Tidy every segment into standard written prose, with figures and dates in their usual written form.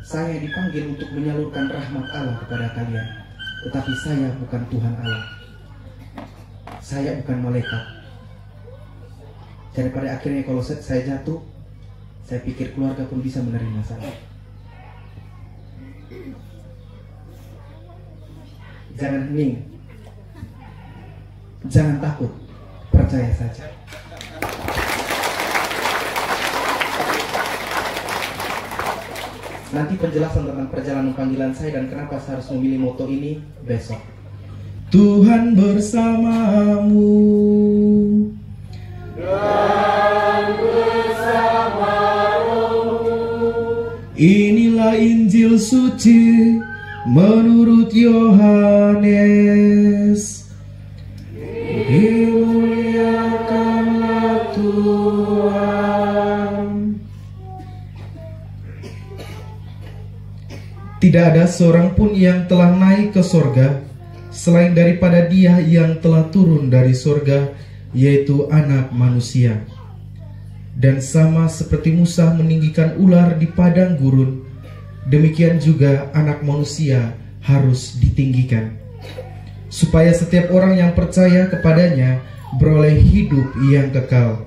Saya dipanggil untuk menyalurkan rahmat Allah kepada kalian. Tetapi saya bukan Tuhan Allah. Saya bukan malaikat. Jadi pada akhirnya kalau saya jatuh, saya pikir keluarga pun bisa menerima saya. Jangan hening. Jangan takut. Percaya saja. Nanti penjelasan tentang perjalanan panggilan saya dan kenapa saya harus memilih moto ini besok. Tuhan bersamamu. Dan bersamamu. Inilah Injil suci menurut Yohanes. Dimuliakanlah Tuhan. Tidak ada seorang pun yang telah naik ke sorga selain daripada Dia yang telah turun dari sorga, yaitu Anak Manusia. Dan sama seperti Musa meninggikan ular di padang gurun, demikian juga Anak Manusia harus ditinggikan, supaya setiap orang yang percaya kepadanya beroleh hidup yang kekal.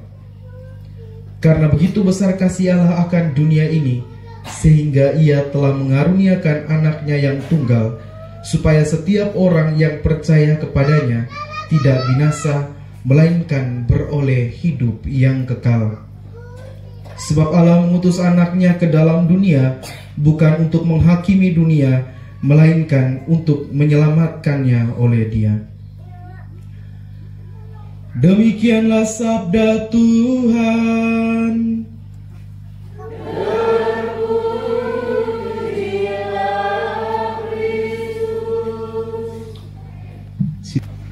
Karena begitu besar kasih Allah akan dunia ini, sehingga Ia telah mengaruniakan anaknya yang tunggal, supaya setiap orang yang percaya kepadanya tidak binasa, melainkan beroleh hidup yang kekal. Sebab Allah mengutus anaknya ke dalam dunia, bukan untuk menghakimi dunia, melainkan untuk menyelamatkannya oleh Dia. Demikianlah sabda Tuhan.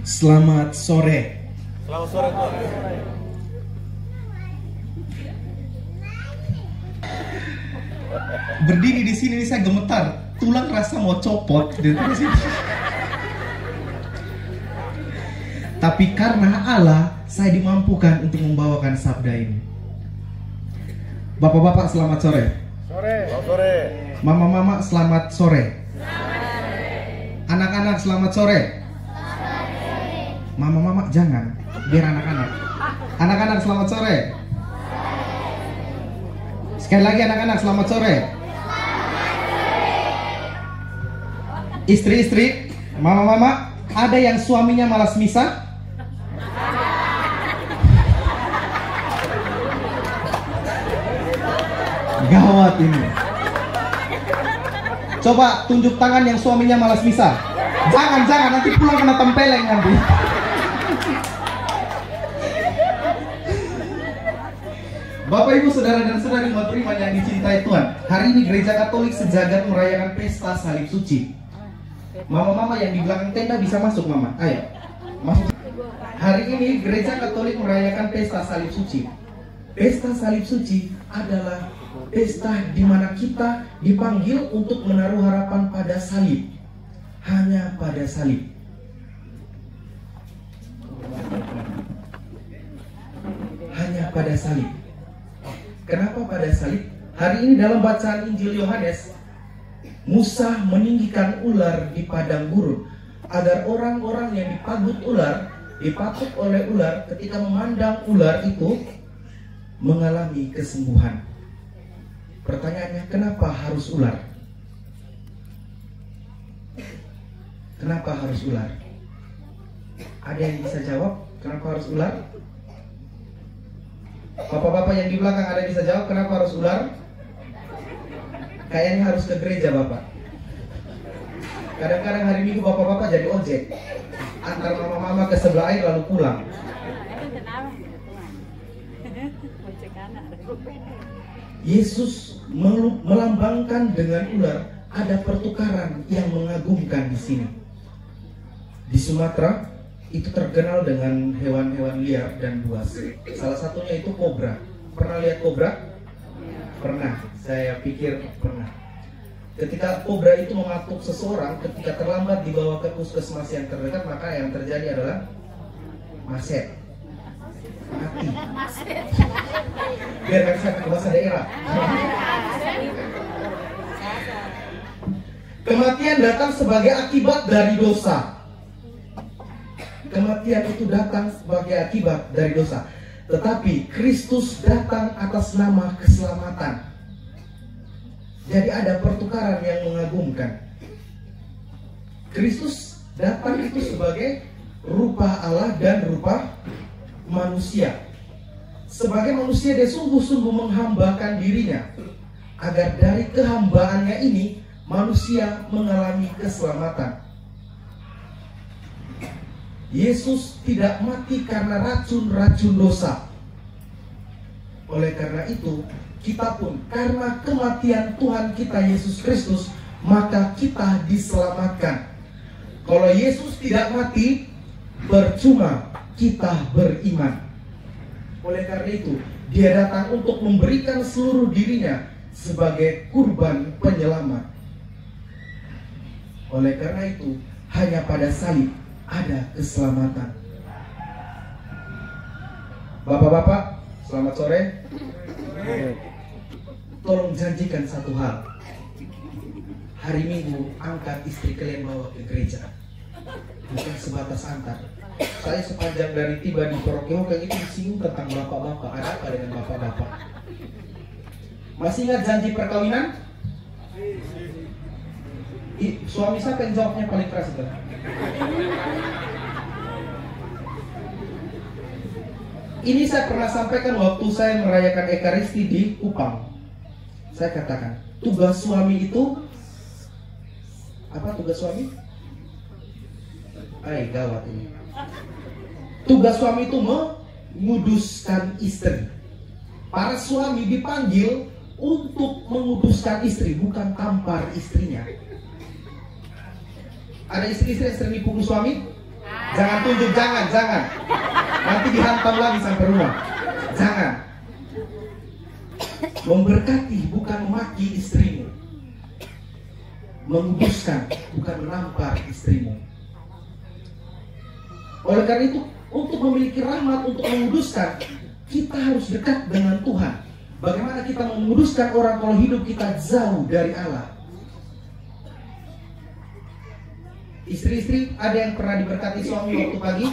Selamat sore. Selamat sore, Tuhan. Berdiri di sini saya gemetar, tulang rasa mau copot di sini. Tapi karena Allah, saya dimampukan untuk membawakan sabda ini. Bapak-bapak selamat sore. Selamat sore. Mama-mama selamat sore. Anak-anak selamat sore. Mama-mama jangan, biar anak-anak. Anak-anak selamat sore. Sekali lagi anak-anak selamat sore. Istri-istri, mama-mama, ada yang suaminya malas misa? Gawat ini. Coba tunjuk tangan yang suaminya malas misa. Jangan, nanti pulang kena tempeleng nanti. Bapak, Ibu, Saudara dan Saudari umat beriman yang dicintai Tuhan, hari ini Gereja Katolik sejagat merayakan pesta salib suci. Mama-mama yang di belakang tenda bisa masuk, Mama. Ayo, masuk. Hari ini Gereja Katolik merayakan pesta salib suci. Pesta salib suci adalah pesta di mana kita dipanggil untuk menaruh harapan pada salib. Hanya pada salib. Hanya pada salib. Kenapa pada salib? Hari ini dalam bacaan Injil Yohanes, Musa meninggikan ular di padang gurun agar orang-orang yang dipatuk oleh ular ketika memandang ular itu mengalami kesembuhan. Pertanyaannya, kenapa harus ular? Kenapa harus ular? Ada yang bisa jawab kenapa harus ular? Bapak-bapak yang di belakang ada yang bisa jawab kenapa harus ular? Kayaknya harus ke gereja, Bapak. Kadang-kadang hari Minggu bapak-bapak jadi ojek, antar mama-mama ke sebelah air lalu pulang. Yesus melambangkan dengan ular. Ada pertukaran yang mengagumkan di sini. Di Sumatera itu terkenal dengan hewan-hewan liar dan buas. Salah satunya itu kobra. Pernah lihat kobra? Pernah. Saya pikir pernah. Ketika kobra itu mematuk seseorang, ketika terlambat dibawa ke puskesmas yang terdekat, maka yang terjadi adalah maset. Mati. Biar gak bisa ke bahasa daerah. Kematian datang sebagai akibat dari dosa. Kematian itu datang sebagai akibat dari dosa. Tetapi Kristus datang atas nama keselamatan. Jadi ada pertukaran yang mengagumkan. Kristus datang itu sebagai rupa Allah dan rupa manusia. Sebagai manusia dia sungguh-sungguh menghambakan dirinya, agar dari kehambaannya ini manusia mengalami keselamatan. Yesus tidak mati karena racun-racun dosa. Oleh karena itu, kita pun karena kematian Tuhan kita Yesus Kristus, maka kita diselamatkan. Kalau Yesus tidak mati, percuma kita beriman. Oleh karena itu, dia datang untuk memberikan seluruh dirinya sebagai kurban penyelamat. Oleh karena itu, hanya pada salib ada keselamatan. Bapak-bapak, selamat sore. Tolong janjikan satu hal. Hari Minggu angkat istri kalian bawa ke gereja. Bukan sebatas antar. Saya sepanjang dari tiba di paroki Hokeng itu disinggung tentang bapak-bapak. Ada apa dengan bapak-bapak? Masih ingat janji perkawinan? Suami siapa yang jawabnya paling keras itu? Ini saya pernah sampaikan waktu saya merayakan Ekaristi di Kupang. Saya katakan, tugas suami itu apa tugas suami? Gawat ini. Tugas suami itu menguduskan istri. Para suami dipanggil untuk menguduskan istri, bukan tampar istrinya. Ada istri-istri yang sering dipukul suami? Jangan tunjuk, jangan. Nanti dihantam lagi sampai rumah. Jangan. Memberkati bukan memaki istrimu. Menguduskan bukan menampar istrimu. Oleh karena itu, untuk memiliki rahmat, untuk menguduskan, kita harus dekat dengan Tuhan. Bagaimana kita menguduskan orang kalau hidup kita jauh dari Allah? Istri-istri, ada yang pernah diberkati suami waktu pagi?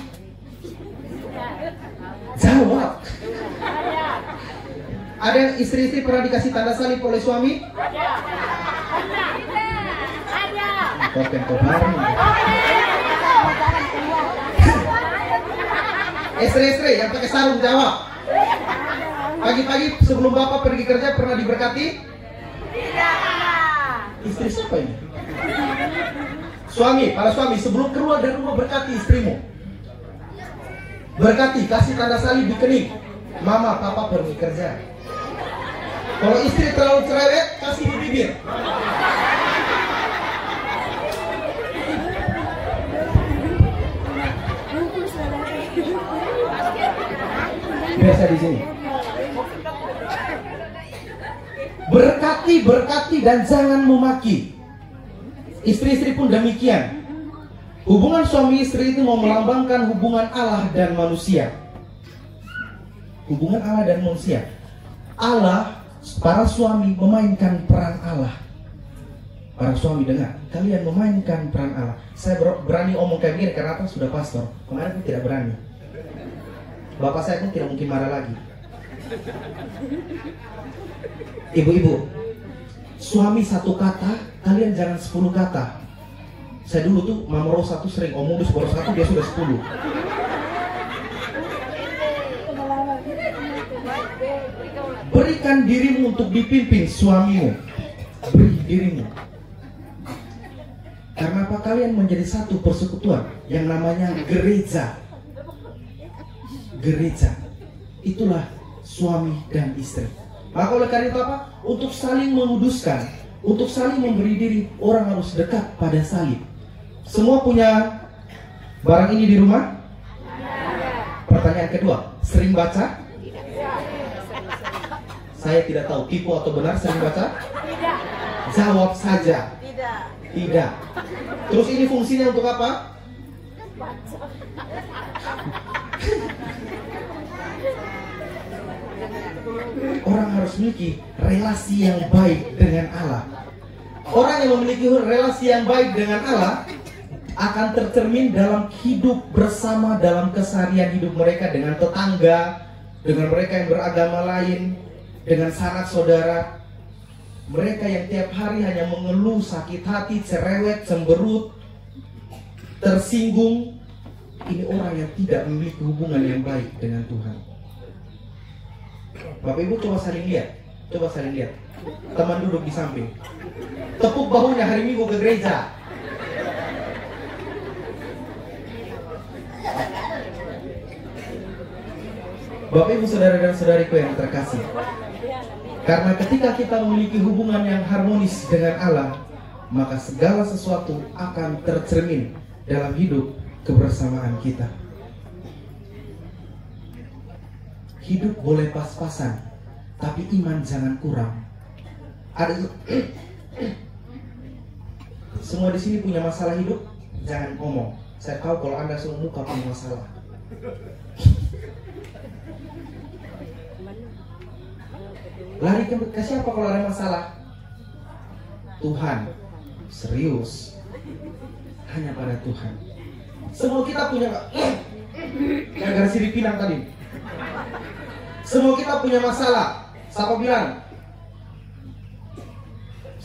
Jawab. Ada yang istri-istri pernah dikasih tanda salib oleh suami? Istri-istri yang pakai sarung jawab. Pagi-pagi sebelum bapak pergi kerja pernah diberkati? Tidak. Istri siapa ini? Suami, para suami sebelum keluar dari rumah berkati istrimu. Berkati, kasih tanda salib di kening. Mama, papa pergi kerja. Kalau istri terlalu cerewet, kasih di bibir. Biasa di sini. Berkati dan jangan memaki. Istri-istri pun demikian. Hubungan suami istri itu mau melambangkan hubungan Allah dan manusia. Hubungan Allah dan manusia. Allah, para suami memainkan peran Allah. Para suami dengar, kalian memainkan peran Allah. Saya berani omong kayak gini karena apa? Sudah pastor. Kemarin pun tidak berani. Bapak saya pun tidak mungkin marah lagi. Ibu-ibu, suami satu kata, kalian jangan 10 kata. Saya dulu tuh Mama Rosa tuh sering omong dus baru satu dia sudah 10. Berikan dirimu untuk dipimpin suamimu. Beri dirimu. Karena apa? Kalian menjadi satu persekutuan yang namanya gereja. Gereja. Itulah suami dan istri. Maka oleh karena itu apa? Untuk saling menguduskan, untuk saling memberi diri, orang harus dekat pada salib. Semua punya barang ini di rumah? Pertanyaan kedua, sering baca? Saya tidak tahu, tipu atau benar sering baca? Tidak. Jawab saja. Tidak. Terus ini fungsinya untuk apa? Orang harus memiliki relasi yang baik dengan Allah. Orang yang memiliki relasi yang baik dengan Allah akan tercermin dalam hidup bersama, dalam keseharian hidup mereka dengan tetangga, dengan mereka yang beragama lain, dengan sanak saudara. Mereka yang tiap hari hanya mengeluh, sakit hati, cerewet, cemberut, tersinggung, ini orang yang tidak memiliki hubungan yang baik dengan Tuhan. Bapak Ibu coba saling lihat. Teman duduk di samping, tepuk bahunya hari Minggu ke gereja. Bapak Ibu, saudara dan saudariku yang terkasih, karena ketika kita memiliki hubungan yang harmonis dengan Allah, maka segala sesuatu akan tercermin dalam hidup kebersamaan kita. Hidup boleh pas-pasan, tapi iman jangan kurang. Semua di sini punya masalah hidup, jangan ngomong. Saya tahu kalau Anda semua muka punya masalah. Lari ke siapa kalau ada masalah? Tuhan. Serius. Hanya pada Tuhan. Semua kita punya gara-gara si Pinang tadi. Semua kita punya masalah. Siapa bilang?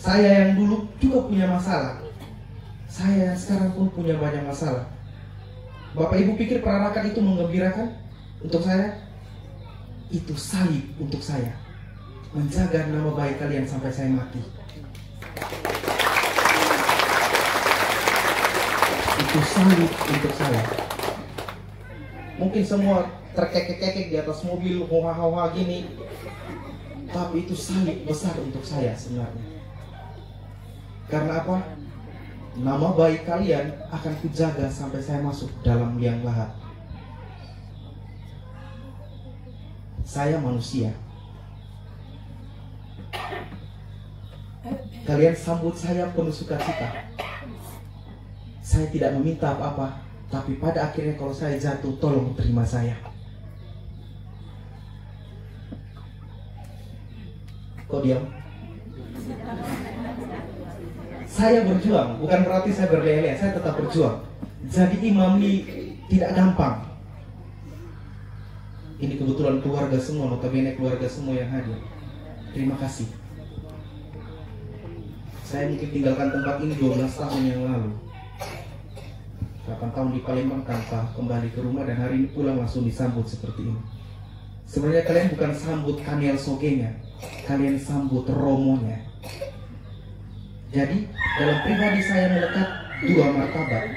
Saya yang dulu juga punya masalah. Saya yang sekarang pun punya banyak masalah. Bapak Ibu pikir peranakan itu menggembirakan? Untuk saya, itu salib untuk saya, menjaga nama baik kalian sampai saya mati. Itu salib untuk saya. Mungkin semua terkekek-kekek di atas mobil, hoa-hoa gini, tapi itu salib besar untuk saya sebenarnya. Karena apa? Nama baik kalian akan kujaga sampai saya masuk dalam liang lahat. Saya manusia. Kalian sambut saya penuh sukacita. Saya tidak meminta apa-apa, tapi pada akhirnya kalau saya jatuh, tolong terima saya. Kok diam? Saya berjuang, bukan berarti saya berlele, saya tetap berjuang. Jadi imam ini tidak gampang. Ini kebetulan keluarga semua, notabene keluarga semua yang hadir. Terima kasih. Saya mungkin tinggalkan tempat ini 12 tahun yang lalu. 8 tahun di Palembang tanpa kembali ke rumah, dan hari ini pulang langsung disambut seperti ini. Sebenarnya kalian bukan sambut Kaniel Sogenya, kalian sambut Romonya. Jadi dalam pribadi saya melekat 2 martabat,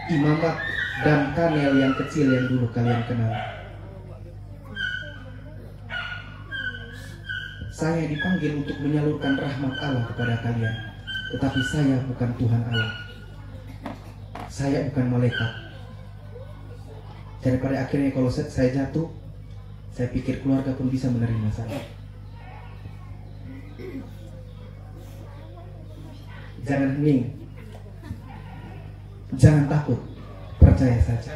imamat dan Kaniel yang kecil yang dulu kalian kenal. Saya dipanggil untuk menyalurkan rahmat Allah kepada kalian, tetapi saya bukan Tuhan Allah. Saya bukan malaikat. Jadi pada akhirnya kalau saya jatuh, saya pikir keluarga pun bisa menerima saya. Jangan hening, jangan takut, percaya saja.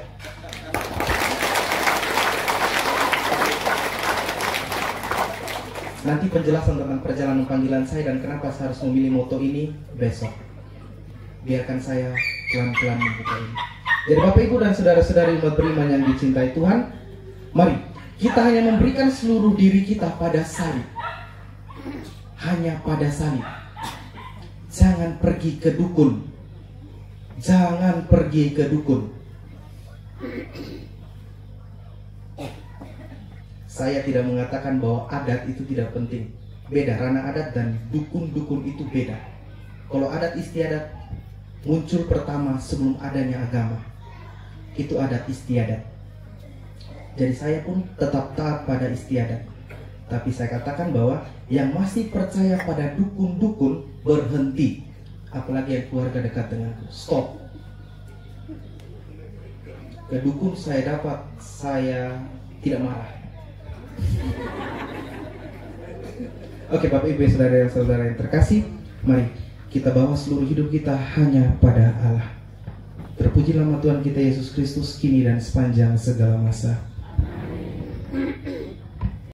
Nanti penjelasan tentang perjalanan panggilan saya dan kenapa saya harus memilih moto ini besok. Biarkan saya pelan-pelan membuka ini. Jadi Bapak Ibu dan saudara-saudari umat beriman yang dicintai Tuhan, mari kita hanya memberikan seluruh diri kita pada salib. Hanya pada salib. Jangan pergi ke dukun. Jangan pergi ke dukun. Saya tidak mengatakan bahwa adat itu tidak penting. Beda, ranah adat dan dukun-dukun itu beda. Kalau adat istiadat muncul pertama sebelum adanya agama. Itu adat istiadat. Jadi saya pun tetap taat pada istiadat. Tapi saya katakan bahwa yang masih percaya pada dukun-dukun berhenti. Apalagi yang keluarga dekat denganku, stop. Ke dukun saya dapat, saya tidak marah. Oke Bapak Ibu saudara-saudara yang terkasih, mari kita bawa seluruh hidup kita hanya pada Allah. Terpujilah nama Tuhan kita Yesus Kristus kini dan sepanjang segala masa.